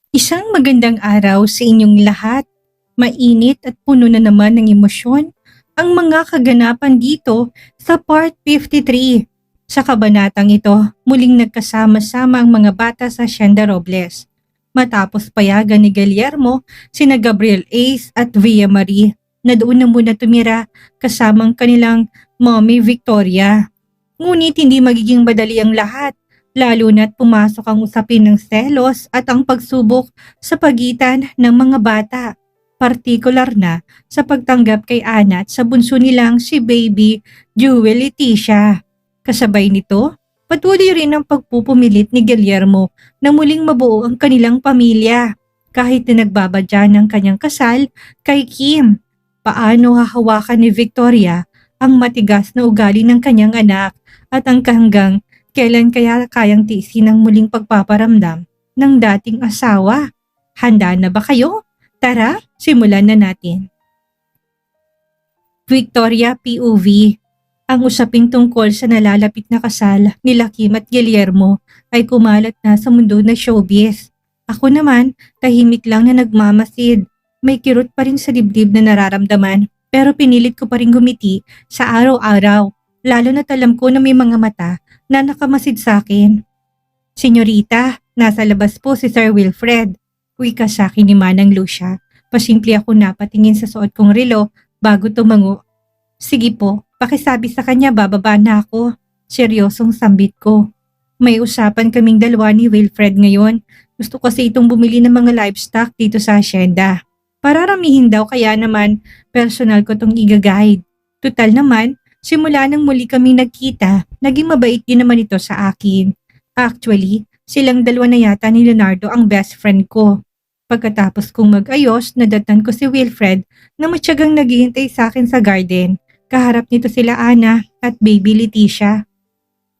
Isang magandang araw sa inyong lahat. Mainit at puno na naman ng emosyon ang mga kaganapan dito sa Part 53. Sa kabanatang ito, muling nagkasama-sama ang mga bata sa Hacienda Robles. Matapos payagan ni Guillermo, sina Gabriel Ace at Villa Marie na doon na muna tumira kasamang kanilang mommy Victoria. Ngunit hindi magiging madali ang lahat, lalo na't pumasok ang usapin ng selos at ang pagsubok sa pagitan ng mga bata. Partikular na sa pagtanggap kay Ana at sa bunso nilang si baby Jewel Leticia. Kasabay nito, patuloy rin ang pagpupumilit ni Guillermo na muling mabuo ang kanilang pamilya. Kahit na nagbabadya ng kanyang kasal kay Kim, paano hahawakan ni Victoria ang matigas na ugali ng kanyang anak at ang hanggang kailan kaya kayang tiisin ang muling pagpaparamdam ng dating asawa? Handa na ba kayo? Tara, simulan na natin. Victoria POV. Ang usaping tungkol sa nalalapit na kasal nila Kim at Guillermo ay kumalat na sa mundo ng showbiz. Ako naman, tahimik lang na nagmamasid. May kirot pa rin sa dibdib na nararamdaman, pero pinilit ko pa rin gumiti sa araw-araw, lalo na't alam ko na may mga mata na nakamasid sa akin. Senyorita, nasa labas po si Sir Wilfred. Wika sa akin ni Manang Lucia. Pasimple ako napatingin sa suot kong relo bago tumango. Sige po, pakisabi sa kanya bababa na ako. Seryosong sambit ko. May usapan kaming dalawa ni Wilfred ngayon. Gusto kasi itong bumili ng mga livestock dito sa hacienda. Pararamihin daw kaya naman personal ko tong iga-guide. Tutal naman, simula nang muli kaming nagkita, naging mabait din naman ito sa akin. Actually, silang dalawa na yata ni Leonardo ang best friend ko. Pagkatapos kong mag-ayos, nadatnan ko si Wilfred na matyagang naghihintay sa akin sa garden. Kaharap nito sila Ana at baby Leticia.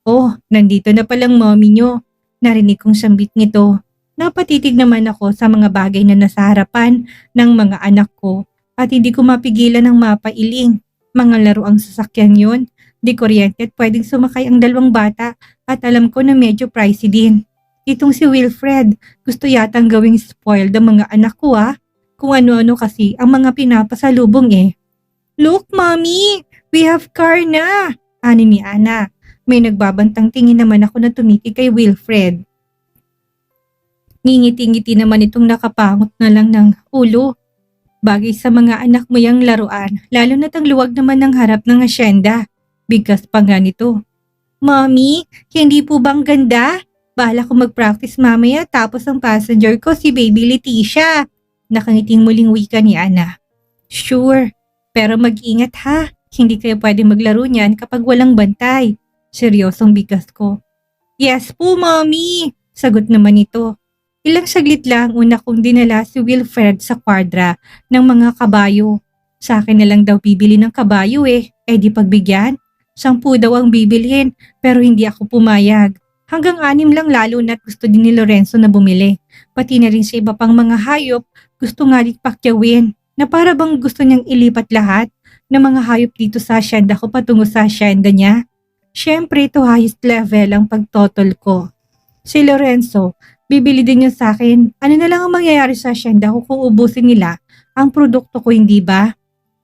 Oh, nandito na palang mommy nyo. Narinig kong sambit nito. Napatitig naman ako sa mga bagay na nasa harapan ng mga anak ko at hindi ko mapigilan ng mapailing. Mga laro ang sasakyan yun. Di kuryente at pwedeng sumakay ang dalawang bata at alam ko na medyo pricey din. Itong si Wilfred, gusto yatang gawing spoiled ang mga anak ko Kung ano-ano kasi ang mga pinapasalubong eh. Look, mommy! We have car na! Ani ni Ana. May nagbabantang tingin naman ako na tumitig kay Wilfred. Ngingiti-ngiti naman itong nakapangot na lang ng ulo. Bagay sa mga anak mo yung laruan, lalo na't ang luwag naman ng harap ng hacienda. Bigkas pa nga nito. Mommy, hindi po bang ganda? Bahala ko mag-practice mamaya tapos ang passenger ko si baby Leticia. Nakangiting muling wika ni Ana. Sure, pero mag-ingat ha. Hindi kayo pwede maglaro niyan kapag walang bantay. Seryosong bigkas ko. Yes po, mommy, sagot naman ito. Ilang saglit lang una kong dinala si Wilfred sa kwadra ng mga kabayo. Sa akin na lang daw bibili ng kabayo di pagbigyan. 10 daw ang bibilhin pero hindi ako pumayag. Hanggang 6 lang lalo na't gusto din ni Lorenzo na bumili. Pati na rin sa iba pang mga hayop gusto nga rin pakyawin na para bang gusto niyang ilipat lahat ng mga hayop dito sa hacienda ko patungo sa hacienda niya. Siyempre ito highest level ang pagtotol ko. Si Lorenzo, bibili din niya sa akin. Ano na lang ang mangyayari sa hacienda ko kung ubusin nila ang produkto ko, hindi ba?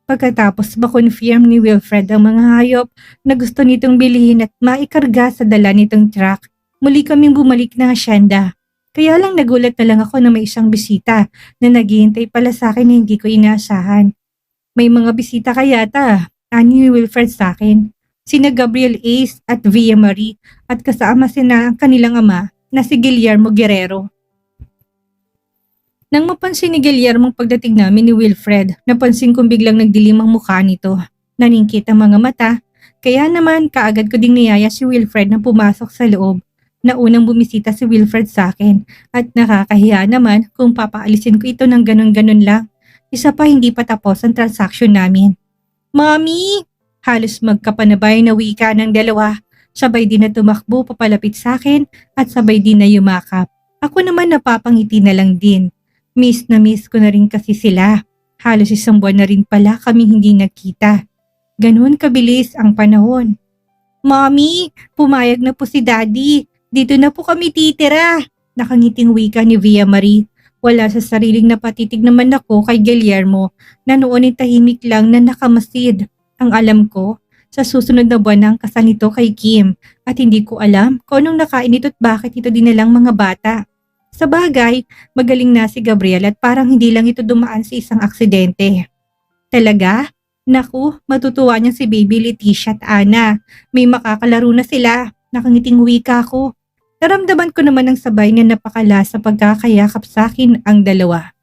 Pagkatapos ma-confirm ni Wilfred ang mga hayop na gusto nitong bilhin at maikarga sa dala nitong truck, muli kaming bumalik na hacienda. Kaya lang nagulat na lang ako na may isang bisita na naghihintay pala sa akin na hindi ko inaasahan. May mga bisita kaya ani ni Wilfred sa akin. Sina Gabriel Ace at Villa Marie at kasama sina ang kanilang ama na si Guillermo Guerrero. Nang mapansin ni Guillermo ang pagdating namin ni Wilfred, napansin kong biglang nagdilim ang mukha nito. Naningkit ang mga mata, kaya naman kaagad ko ding niyaya si Wilfred na pumasok sa loob. Naunang bumisita si Wilfred sa akin at nakakahiya naman kung papaalisin ko ito ng ganun-ganun lang. Isa pa hindi pa tapos ang transaksyon namin. Mommy! Halos magkapanabay na wika ng dalawa. Sabay din na tumakbo papalapit sa akin at sabay din na yumakap. Ako naman napapangiti na lang din. Miss na miss ko na rin kasi sila. Halos 1 buwan na rin pala kami hindi nagkita. Ganun kabilis ang panahon. Mommy, pumayag na po si Daddy. Dito na po kami titira. Nakangiting wika ni Villa Marie. Wala sa sariling napatitig naman ako kay Guillermo na noon ay tahimik lang na nakamasid. Ang alam ko, sa susunod na buwan ang kasal nito kay Kim at hindi ko alam kung anong nakain nito at bakit ito dinalang mga bata. Sa bagay, magaling na si Gabriel at parang hindi lang ito dumaan sa isang aksidente. Talaga? Naku, matutuwa niya si Baby Leticia at Ana. May makakalaro na sila. Nakangiting wika ko. Naramdaman ko naman ng sabay na napakala sa pagkakayakap sa akin ang dalawa.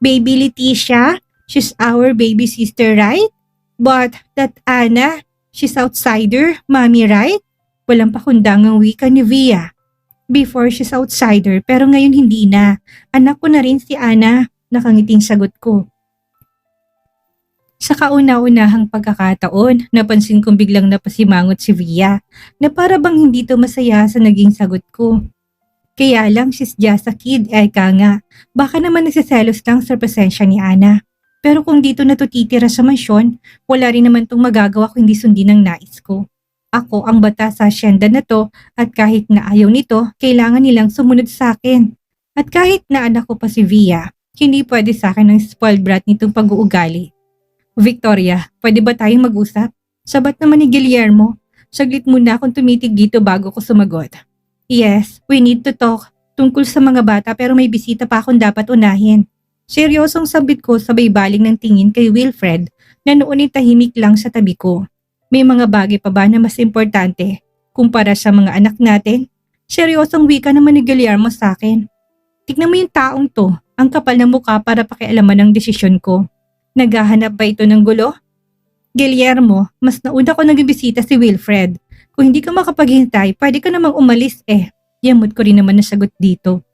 Baby Leticia, she's our baby sister, right? But that Ana, she's outsider, mommy, right? Walang pakundangang wika ni Via. Before she's outsider pero ngayon hindi na. Anak ko na rin si Ana, nakangiting sagot ko. Sa kauna-unahang pagkakataon, napansin kong biglang napasimangot si Via na para bang hindi to masaya sa naging sagot ko. Kaya lang she's just a kid, eka nga. Baka naman nagsiselos lang sa presensya ni Ana. Pero kung dito na to titira sa mansyon, wala rin naman tong magagawa kung hindi sundin ang nais ko. Ako ang bata sa asyenda na to at kahit na ayaw nito, kailangan nilang sumunod sa akin. At kahit na anak ko pa si Via, hindi pwede sa akin ang spoiled brat nitong pag-uugali. Victoria, pwede ba tayong mag-usap? Sabat naman ni Guillermo. Saglit muna akong tumitig dito bago ko sumagot. Yes, we need to talk. Tungkol sa mga bata pero may bisita pa akong dapat unahin. Seryosong sabit ko sabay baling ng tingin kay Wilfred na noon ay tahimik lang sa tabi ko. May mga bagay pa ba na mas importante kumpara sa mga anak natin? Seryosong wika naman ni Guillermo sa akin. Tignan mo yung taong to, ang kapal na mukha para pakialaman ang desisyon ko. Naghahanap ba ito ng gulo? Guillermo, mas nauna ko nagbibisita si Wilfred. Kung hindi ka makapaghintay, pwede ka namang umalis eh. Yamot ko rin naman na sagot dito.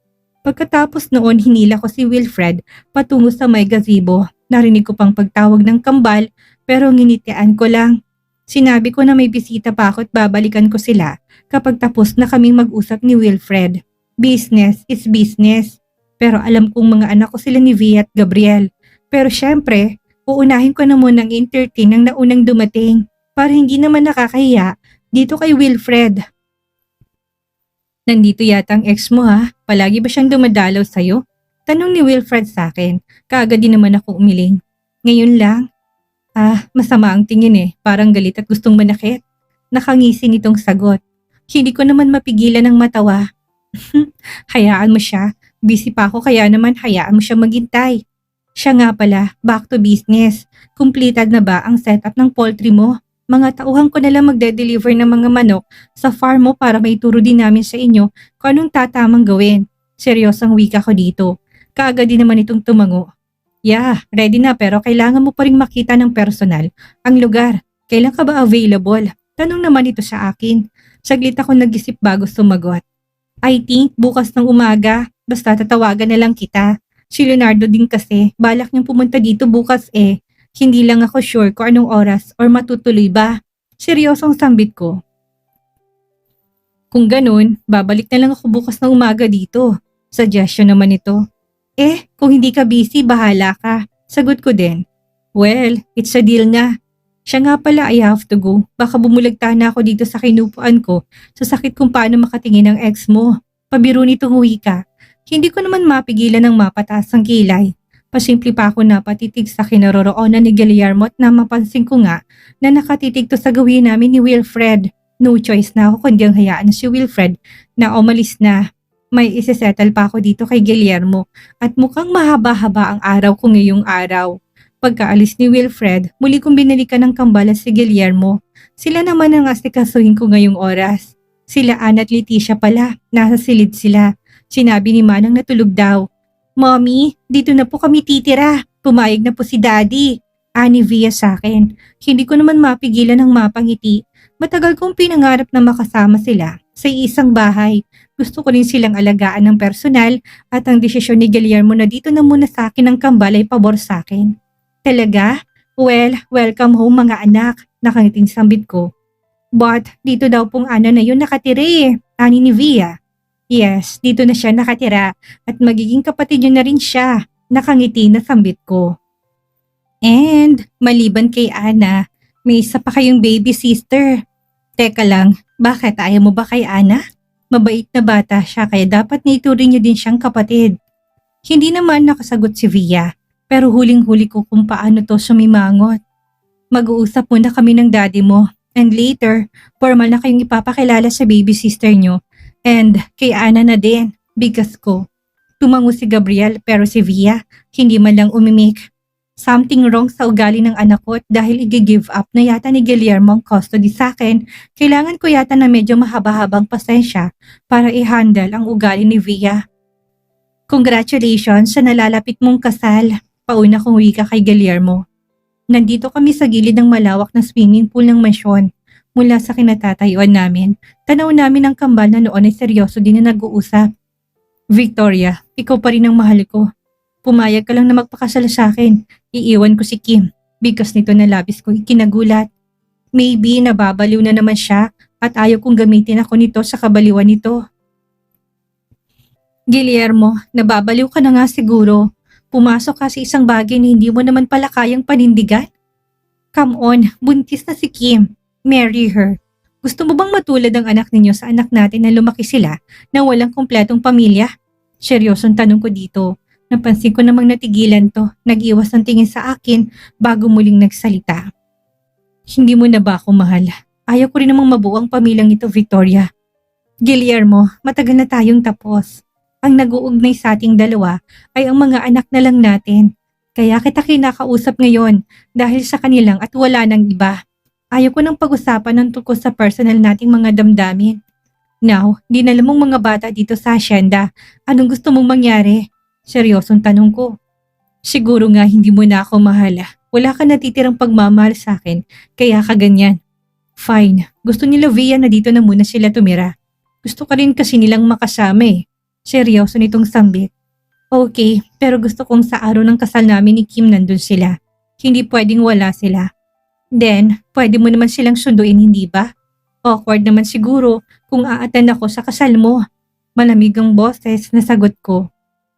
Pagkatapos noon, hinila ko si Wilfred patungo sa may gazebo. Narinig ko pang pagtawag ng kambal pero nginitian ko lang. Sinabi ko na may bisita pa ako at babalikan ko sila kapag tapos na kaming mag-usap ni Wilfred. Business is business. Pero alam kong mga anak ko sila ni Via at Gabriel. Pero syempre, uunahin ko na munang entertain ang naunang dumating para hindi naman nakakahiya dito kay Wilfred. Nandito yata ang ex mo ha? Palagi ba siyang dumadalaw sa'yo? Tanong ni Wilfred sa akin. Kaagad din naman ako umiling. Ngayon lang? Masama ang tingin eh. Parang galit at gustong manakit. Nakangising itong sagot. Hindi ko naman mapigilan ng matawa. Hayaan mo siya. Busy pa ako kaya naman hayaan mo siya maghintay. Siya nga pala, back to business. Completed na ba ang setup ng poultry mo? Mga tauhan ko na lang magde-deliver ng mga manok sa farm mo para maituro din namin sa inyo kung anong tatamang gawin. Seryosang wika ko dito. Kaagad din naman itong tumango. Yeah, ready na pero kailangan mo pa rin makita ng personal ang lugar. Kailan ka ba available? Tanong naman ito sa akin. Saglit ako nag-isip bago sumagot. I think bukas ng umaga, basta tatawagan na lang kita. Si Leonardo din kasi, balak niyang pumunta dito bukas eh. Hindi lang ako sure kung anong oras or matutuloy ba. Seryosong sambit ko. Kung ganun, babalik na lang ako bukas ng umaga dito. Suggestion naman ito. Kung hindi ka busy, bahala ka. Sagot ko din. Well, it's a deal na. Siya nga pala, I have to go. Baka bumulagta na ako dito sa kinupuan ko sa sakit kung paano makatingin ng ex mo. Pabiro nitong wika. Hindi ko naman mapigilan ng mapataas ang kilay. Pasimple pa ako napatitig sa kinaroroonan ni Guillermo at na mapansin ko nga na nakatitig to sa gawin namin ni Wilfred. No choice na ako kundi ang hayaan si Wilfred na umalis na. May isisettle pa ako dito kay Guillermo at mukhang mahaba-haba ang araw ko ngayong araw. Pagkaalis ni Wilfred, muli kong binalikan ng kambala si Guillermo. Sila naman ang asikasuhin ko ngayong oras. Sila Ana at Leticia pala, nasa silid sila. Sinabi ni Manang natulog daw. Mommy, dito na po kami titira. Pumayag na po si Daddy. Ani Via sa akin. Hindi ko naman mapigilan ng mapangiti. Matagal kong pinangarap na makasama sila sa isang bahay. Gusto ko rin silang alagaan ng personal at ang desisyon ni Guillermo na dito na muna sa akin ang kambal ay pabor sa akin. Talaga? Well, welcome home mga anak. Nakangiting sambit ko. But dito daw pong Ana na yun nakatira eh. Ani ni Via. Yes, dito na siya nakatira at magiging kapatid niyo na rin siya. Nakangiti na sambit ko. And maliban kay Ana, may isa pa kayong baby sister. Teka lang, bakit ayaw mo ba kay Ana? Mabait na bata siya kaya dapat naituring niyo din siyang kapatid. Hindi naman nakasagot si Via, pero huling-huli ko kung paano to sumimangot. Mag-uusap muna kami ng daddy mo, and later, formal na kayong ipapakilala sa baby sister nyo, and kay Ana na din, bigas ko. Tumango si Gabriel pero si Via, hindi man lang umimik. Something wrong sa ugali ng anak ko at dahil i-give up na yata ni Guillermo ang custody sa akin, kailangan ko yata na medyo mahaba-habang pasensya para i-handle ang ugali ni Via. Congratulations sa nalalapit mong kasal. Pauna kong wika kay Guillermo. Nandito kami sa gilid ng malawak na swimming pool ng mansyon. Mula sa kinatatayuan namin, tanaw namin ang kambal na noon ay seryoso din na nag-uusap. Victoria, ikaw pa rin ang mahal ko. Pumayag ka lang na magpakasal sa akin. Iiwan ko si Kim. Bigkas nito na labis ko ikinagulat. Maybe nababaliw na naman siya at ayaw kong gamitin ako nito sa kabaliwan nito. Guillermo, nababaliw ka na nga siguro. Pumasok ka sa isang bagay na hindi mo naman pala kayang panindigan. Come on, buntis na si Kim. Marry her. Gusto mo bang matulad ang anak ninyo sa anak natin na lumaki sila na walang kumpletong pamilya? Seryosong tanong ko dito. Napansin ko namang natigilan to. Nag-iwas ng tingin sa akin bago muling nagsalita. Hindi mo na ba ako mahal? Ayaw ko rin namang mabuo ang pamilyang ito, Victoria. Guillermo, matagal na tayong tapos. Ang nag-uugnay sa ating dalawa ay ang mga anak na lang natin. Kaya kita kinakausap ngayon dahil sa kanilang at wala nang iba. Ayaw ko nang pag-usapan ng tungkol sa personal nating mga damdamin. Now, dinala mong mga bata dito sa asyenda. Anong gusto mong mangyari? Seryosong tanong ko. Siguro nga hindi mo na ako mahala. Wala ka natitirang pagmamahal sa akin, kaya ka ganyan. Fine, gusto nila Via na dito na muna sila tumira. Gusto ka rin kasi nilang makasama eh. Seryoso nitong sambit. Okay, pero gusto kong sa araw ng kasal namin ni Kim nandun sila. Hindi pwedeng wala sila. Then, pwede mo naman silang sunduin, hindi ba? Awkward naman siguro kung a-attend ako sa kasal mo. Malamig ang boses na sagot ko.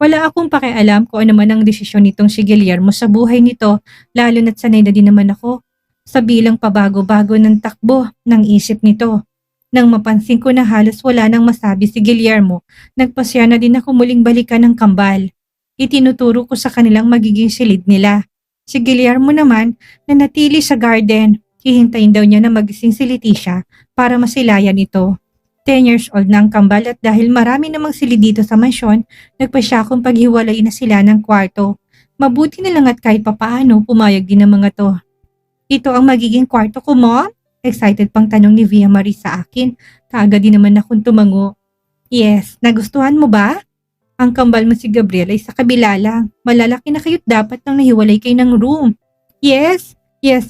Wala akong pakialam kung ano man ang desisyon nitong si Guillermo sa buhay nito, lalo na't sanay na din naman ako sa bilang pabago-bago ng takbo ng isip nito. Nang mapansin ko na halos wala nang masabi si Guillermo, nagpasya na din ako muling balikan ng kambal. Itinuturo ko sa kanilang magiging silid nila. Si Guillermo naman nanatili sa garden. Hihintayin daw niya na magising si Leticia para masilayan ito. 10 years old na ang kambal at dahil marami namang silid dito sa mansyon, nagpasya akong paghiwalay na sila ng kwarto. Mabuti na lang at kahit papaano pumayag din ang mga to. Ito ang magiging kwarto ko, Mom? Excited pang tanong ni Via Marie sa akin. Kaagad din naman akong tumango. Yes, nagustuhan mo ba? Ang kambal mo si Gabriel ay sa kabila lang. Malalaki na kayo't dapat nang nahiwalay kayo ng room. Yes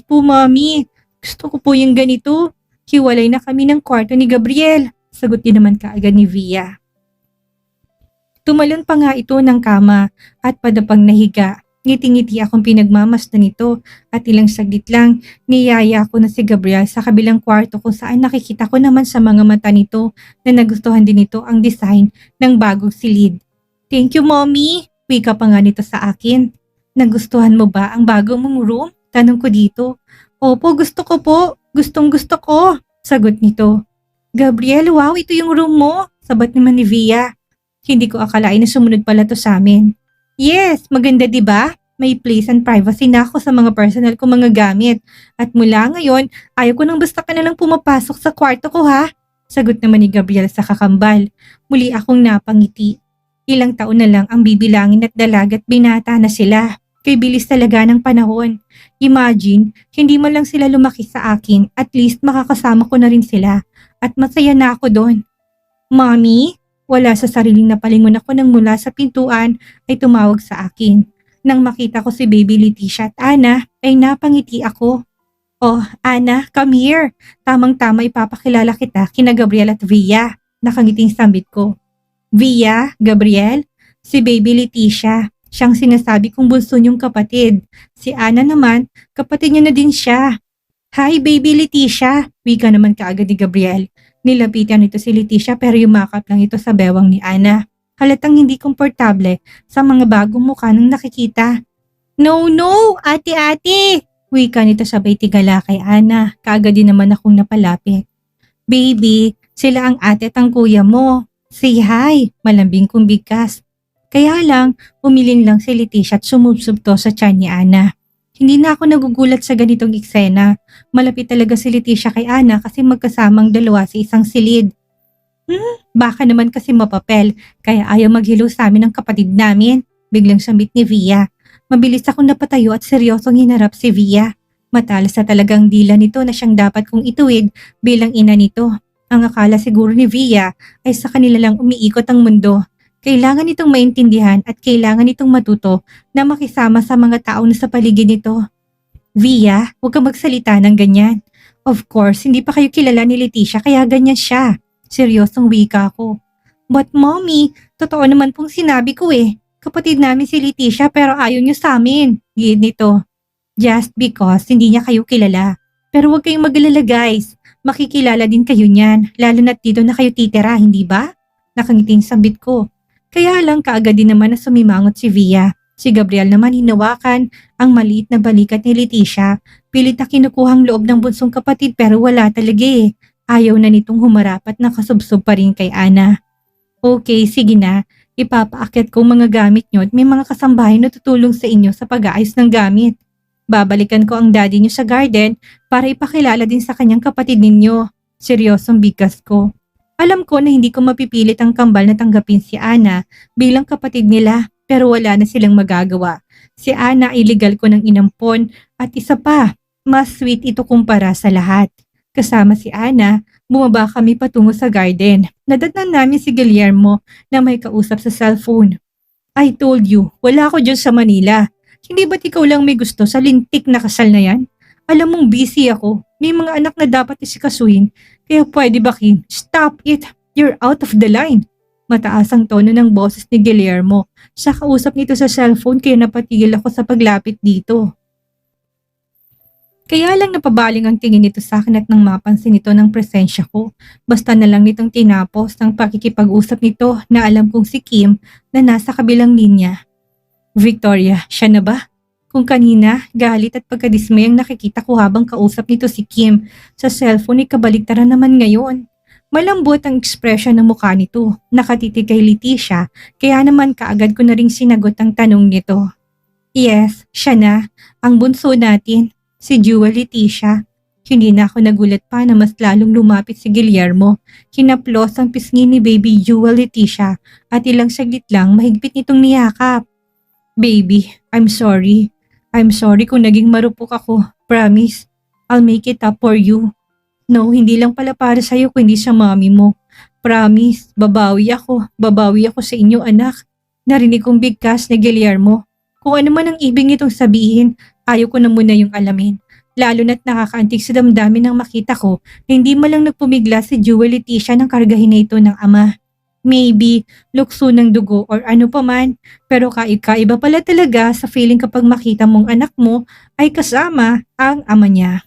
po, Mommy. Gusto ko po yung ganito. Hiwalay na kami ng kwarto ni Gabriel. Sagot din naman kaagad ni Via. Tumalon pa nga ito ng kama at padapang nahiga. Ngiti-ngiti akong pinagmamasdan nito at ilang saglit lang niyaya ko na si Gabriel sa kabilang kwarto kung saan nakikita ko naman sa mga mata nito na nagustuhan din nito ang design ng bagong silid. Thank you, Mommy! Wika pa nga nito sa akin. Nagustuhan mo ba ang bagong mong room? Tanong ko dito. Opo, gusto ko po. Gustong gusto ko. Sagot nito. Gabriel, wow, ito yung room mo. Sabat naman ni Via. Hindi ko akalain na sumunod pala to sa amin. Yes, maganda 'di ba? May place and privacy na ako sa mga personal ko mga gamit. At mula ngayon, ayaw ko nang basta ka na lang pumapasok sa kwarto ko ha. Sagot naman ni Gabriel sa kakambal. Muli akong napangiti. Ilang taon na lang ang bibilangin at dalagat binata na sila. Kay bilis talaga ng panahon. Imagine, hindi man lang sila lumaki sa akin, at least makakasama ko na rin sila. At masaya na ako doon. Mommy? Wala sa sariling napalingon ako nang mula sa pintuan ay tumawag sa akin. Nang makita ko si Baby Leticia at Ana ay napangiti ako. Oh, Ana, come here. Tamang-tama ipapakilala kita kina Gabriel at Via. Nakangiting sambit ko. Via, Gabriel, si Baby Leticia. Siyang sinasabi kong bunso niyong kapatid. Si Ana naman, kapatid niya na din siya. Hi, Baby Leticia. Wika naman kaagad ni Gabriel. Nilapitan nito si Leticia pero yumakap lang ito sa bewang ni Ana. Halatang hindi komportable sa mga bagong mukha nang nakikita. No, ate-ate! Wika nito sabay tigala kay Ana. Kaagad din naman akong napalapit. Baby, sila ang ate at ang kuya mo. Say hi, malambing kong bigkas. Kaya lang, umilin lang si Leticia at sumubsubto sa tiyan ni Ana. Hindi na ako nagugulat sa ganitong eksena. Malapit talaga si Leticia kay Ana kasi magkasamang dalawa sa isang silid. Baka naman kasi mapapel, kaya ayaw maghilo sa amin ng kapatid namin. Biglang sambit ni Via. Mabilis akong napatayo at seryosong hinarap si Via. Matalas na talagang dila nito na siyang dapat kong ituwid bilang ina nito. Ang akala siguro ni Via ay sa kanila lang umiikot ang mundo. Kailangan nitong maintindihan at kailangan nitong matuto na makisama sa mga tao na sa paligid nito. Via, huwag kang magsalita ng ganyan. Of course, hindi pa kayo kilala ni Leticia kaya ganyan siya. Seryosong wika ko. But mommy, totoo naman pong sinabi ko eh. Kapatid namin si Leticia pero ayaw niyo sa amin. Gid nito. Just because hindi niya kayo kilala. Pero huwag kayong mag-alala guys. Makikilala din kayo niyan. Lalo na't dito na kayo titira, hindi ba? Nakangiting sambit ko. Kaya lang kaagad din naman na sumimangot si Via. Si Gabriel naman hinawakan ang maliit na balikat ni Leticia. Pilit na kinukuhang loob ng bunsong kapatid pero wala talaga eh. Ayaw na nitong humarap at nakasubsob pa rin kay Ana. Okay, sige na. Ipapaakyat ko mga gamit nyo at may mga kasambahay na tutulong sa inyo sa pag-aayos ng gamit. Babalikan ko ang daddy nyo sa garden para ipakilala din sa kanyang kapatid ninyo. Seryosong bigkas ko. Alam ko na hindi ko mapipilit ang kambal na tanggapin si Ana bilang kapatid nila pero wala na silang magagawa. Si Ana ay legal ko ng inampon at isa pa, mas sweet ito kumpara sa lahat. Kasama si Ana, bumaba kami patungo sa garden. Nadatnan namin si Guillermo na may kausap sa cellphone. I told you, wala ako dyan sa Manila. Hindi ba't ikaw lang may gusto sa lintik na kasal na yan? Alam mong busy ako. May mga anak na dapat isikasuhin. Kaya pwede ba Kim? Stop it! You're out of the line. Mataas ang tono ng boses ni Guillermo. Sa kausap nito sa cellphone kaya napatigil ako sa paglapit dito. Kaya lang napabaling ang tingin nito sa akin at nang mapansin nito ng presensya ko. Basta na lang nitong tinapos ng pakikipag-usap nito na alam kong si Kim na nasa kabilang linya. Victoria, siya na ba? Kung kanina, galit at pagkadismay ang nakikita ko habang kausap nito si Kim sa cellphone ay kabaligtaran naman ngayon. Malambot ang ekspresyon ng mukha nito, nakatitig kay Leticia, kaya naman kaagad ko na ring sinagot ang tanong nito. Yes, siya na, ang bunso natin. Si Jewel Leticia. Hindi na ako nagulat pa na mas lalong lumapit si Guillermo. Hinaplos ang pisngi ni baby Jewel Leticia at ilang saglit lang mahigpit nitong niyakap. Baby, I'm sorry. I'm sorry kung naging marupok ako. Promise, I'll make it up for you. No, hindi lang pala para sa'yo kundi sa mami mo. Promise, babawi ako. Babawi ako sa inyo anak. Narinig kong bigkas ni Guillermo. Kung ano man ang ibig nitong sabihin, ayaw ko na muna yung alamin. Lalo na't nakakaantig sa damdamin nang makita ko na hindi malang nagpumigla si Jewel Leticia ng kargahin na ito ng ama. Maybe, lukso ng dugo or ano pa man, pero kakaiba pala talaga sa feeling kapag makita mong anak mo ay kasama ang ama niya.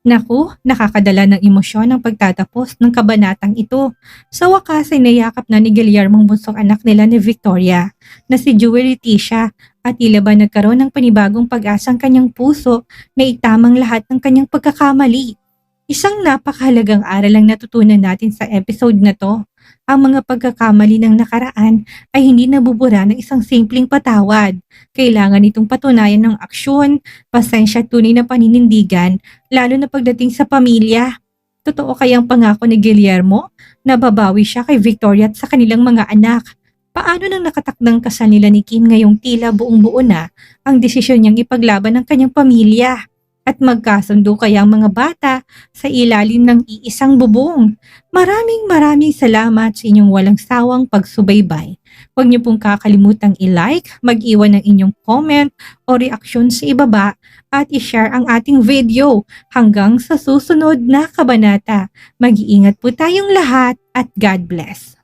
Naku, nakakadala ng emosyon ang pagtatapos ng kabanatang ito. Sa wakas ay nayakap na ni Guillermo ang bunsong anak nila ni Victoria na si Jewel Leticia at tila ba nagkaroon ng panibagong pag-asa ang kanyang puso na itamang lahat ng kanyang pagkakamali. Isang napakahalagang aral ang natutunan natin sa episode na to. Ang mga pagkakamali ng nakaraan ay hindi nabubura ng isang simpleng patawad. Kailangan itong patunayan ng aksyon, pasensya at tunay na paninindigan, lalo na pagdating sa pamilya. Totoo kayang pangako ni Guillermo na babawi siya kay Victoria at sa kanilang mga anak? Paano nang nakatakdang kasal nila ni Kim ngayong tila buong-buo na ang desisyon niyang ipaglaban ng kanyang pamilya? At magkasundo kaya ang mga bata sa ilalim ng iisang bubong. Maraming salamat sa inyong walang sawang pagsubaybay. Huwag niyo pong kakalimutang i-like, mag-iwan ng inyong comment o reaksyon sa ibaba at i-share ang ating video. Hanggang sa susunod na kabanata. Mag-iingat po tayong lahat at God bless.